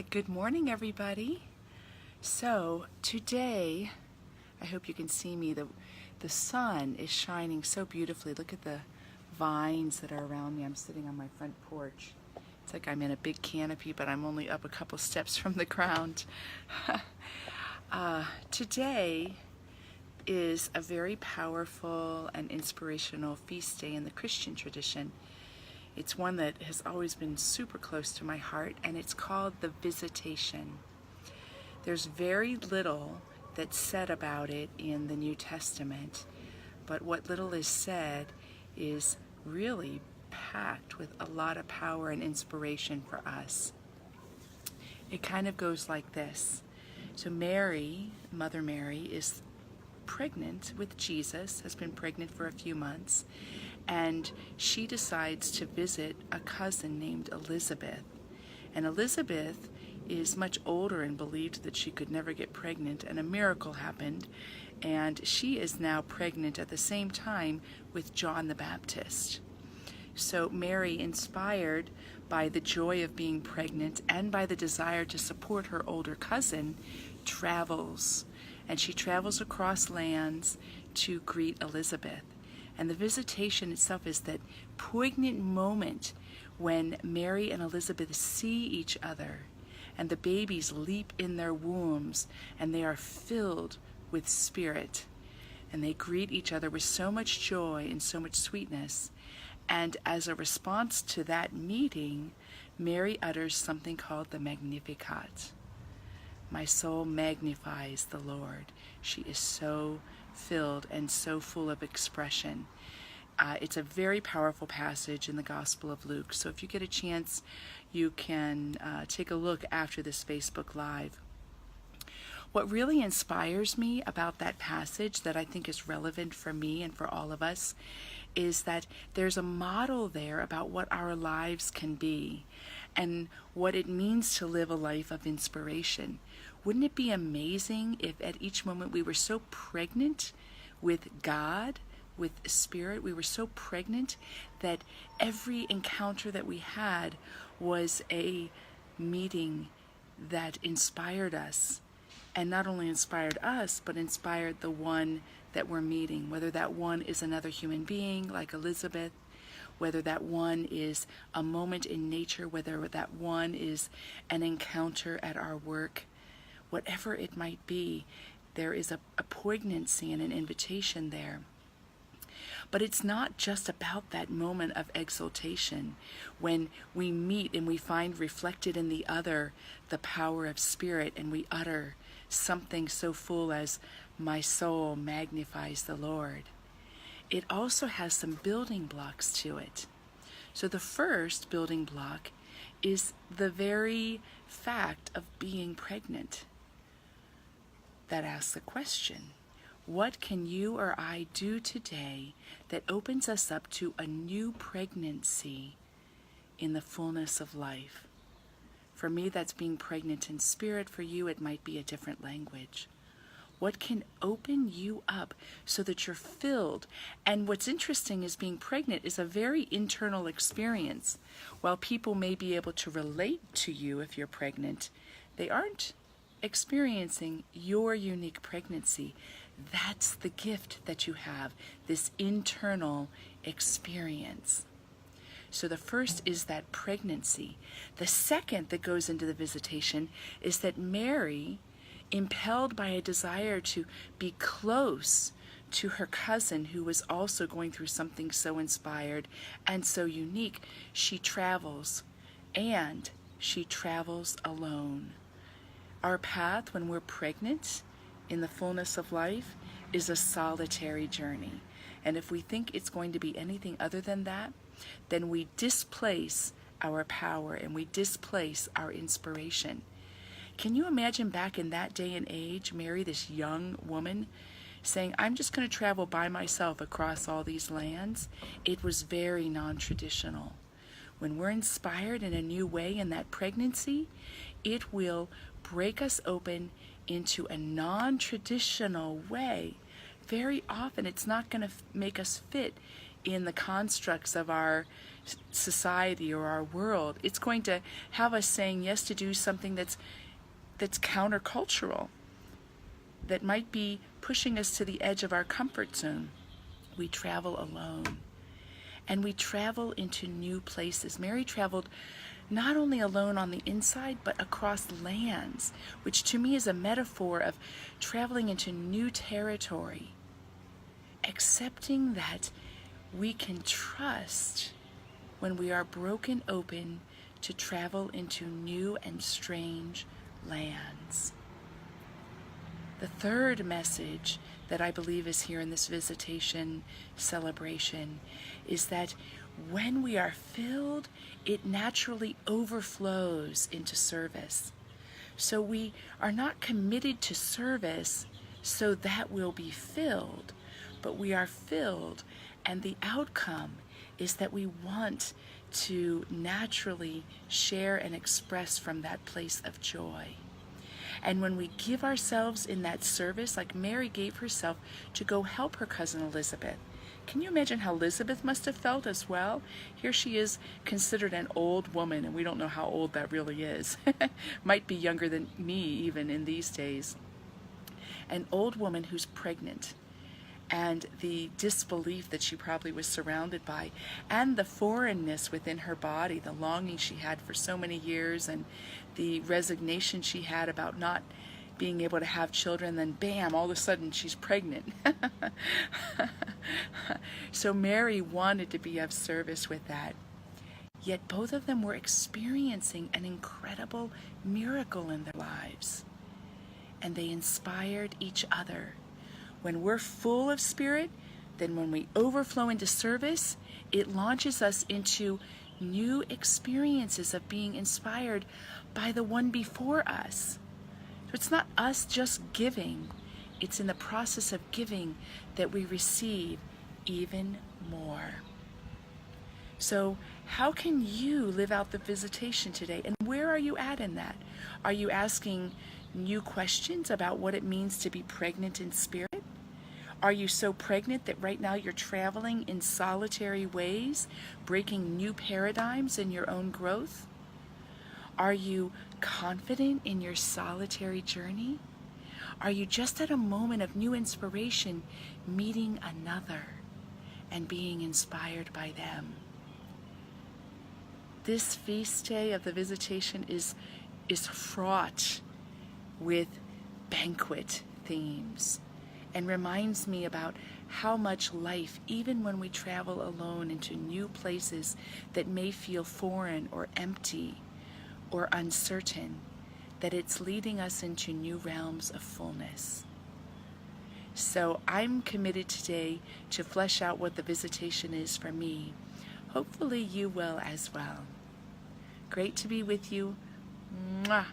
Good morning, everybody. So today, I hope you can see me. The sun is shining so beautifully. Look at the vines that are around me. I'm sitting on my front porch. It's like I'm in a big canopy, but I'm only up a couple steps from the ground. Today is a very powerful and inspirational feast day in the Christian tradition. It's one that has always been super close to my heart, and it's called the Visitation. There's very little that's said about it in the New Testament, but what little is said is really packed with a lot of power and inspiration for us. It kind of goes like this. So Mary, Mother Mary, is pregnant with Jesus, has been pregnant for a few months, and she decides to visit a cousin named Elizabeth. And Elizabeth is much older and believed that she could never get pregnant, and a miracle happened, and she is now pregnant at the same time with John the Baptist. So Mary, inspired by the joy of being pregnant and by the desire to support her older cousin, travels. And she travels across lands to greet Elizabeth. And the visitation itself is that poignant moment when Mary and Elizabeth see each other, and the babies leap in their wombs, and they are filled with spirit. And they greet each other with so much joy and so much sweetness. And as a response to that meeting, Mary utters something called the Magnificat. My soul magnifies the Lord. She is so filled and so full of expression. It's a very powerful passage in the Gospel of Luke. So if you get a chance, you can take a look after this Facebook Live. What really inspires me about that passage that I think is relevant for me and for all of us is that there's a model there about what our lives can be and what it means to live a life of inspiration. Wouldn't it be amazing if at each moment we were so pregnant with God, with Spirit, we were so pregnant that every encounter that we had was a meeting that inspired us, and not only inspired us, but inspired the one that we're meeting, whether that one is another human being like Elizabeth, whether that one is a moment in nature, whether that one is an encounter at our work. Whatever it might be, there is a poignancy and an invitation there. But it's not just about that moment of exaltation when we meet and we find reflected in the other the power of Spirit, and we utter something so full as, my soul magnifies the Lord. It also has some building blocks to it. So the first building block is the very fact of being pregnant. That asks the question, what can you or I do today that opens us up to a new pregnancy in the fullness of life? For me, that's being pregnant in spirit. For you, it might be a different language. What can open you up so that you're filled? And what's interesting is being pregnant is a very internal experience. While people may be able to relate to you if you're pregnant, they aren't experiencing your unique pregnancy. That's the gift that you have, this internal experience. So the first is that pregnancy. The second that goes into the visitation is that Mary, impelled by a desire to be close to her cousin who was also going through something so inspired and so unique, she travels, and she travels alone. Our path when we're pregnant in the fullness of life is a solitary journey. And if we think it's going to be anything other than that, then we displace our power and we displace our inspiration. Can you imagine back in that day and age, Mary, this young woman, saying, I'm just going to travel by myself across all these lands? It was very non-traditional. When we're inspired in a new way in that pregnancy, it will break us open into a non-traditional way. Very often it's not going to make us fit in the constructs of our society or our world. It's going to have us saying yes to do something that's countercultural, that might be pushing us to the edge of our comfort zone. We travel alone, and we travel into new places. Mary traveled not only alone on the inside, but across lands, which to me is a metaphor of traveling into new territory, accepting that we can trust when we are broken open to travel into new and strange lands. The third message that I believe is here in this visitation celebration is that when we are filled, it naturally overflows into service. So we are not committed to service so that we'll be filled, but we are filled, and the outcome is that we want to naturally share and express from that place of joy. And when we give ourselves in that service, like Mary gave herself to go help her cousin Elizabeth, can you imagine how Elizabeth must have felt as well? Here she is, considered an old woman, and we don't know how old that really is. Might be younger than me even in these days. An old woman who's pregnant, and the disbelief that she probably was surrounded by, and the foreignness within her body, the longing she had for so many years, and the resignation she had about not being able to have children, then bam, all of a sudden she's pregnant. So Mary wanted to be of service with that. Yet both of them were experiencing an incredible miracle in their lives. And they inspired each other. When we're full of spirit, then when we overflow into service, it launches us into new experiences of being inspired by the one before us. So it's not us just giving, it's in the process of giving that we receive even more. So how can you live out the visitation today? And where are you at in that? Are you asking new questions about what it means to be pregnant in spirit? Are you so pregnant that right now you're traveling in solitary ways, breaking new paradigms in your own growth? Are you confident in your solitary journey? Are you just at a moment of new inspiration, meeting another and being inspired by them? This feast day of the Visitation is fraught with banquet themes, and reminds me about how much life, even when we travel alone into new places that may feel foreign or empty or uncertain, that it's leading us into new realms of fullness. So I'm committed today to flesh out what the visitation is for me. Hopefully you will as well. Great to be with you. Mwah.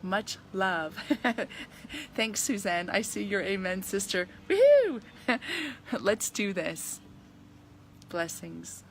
Much love. Thanks, Suzanne. I see your amen, sister. Woohoo! Let's do this. Blessings.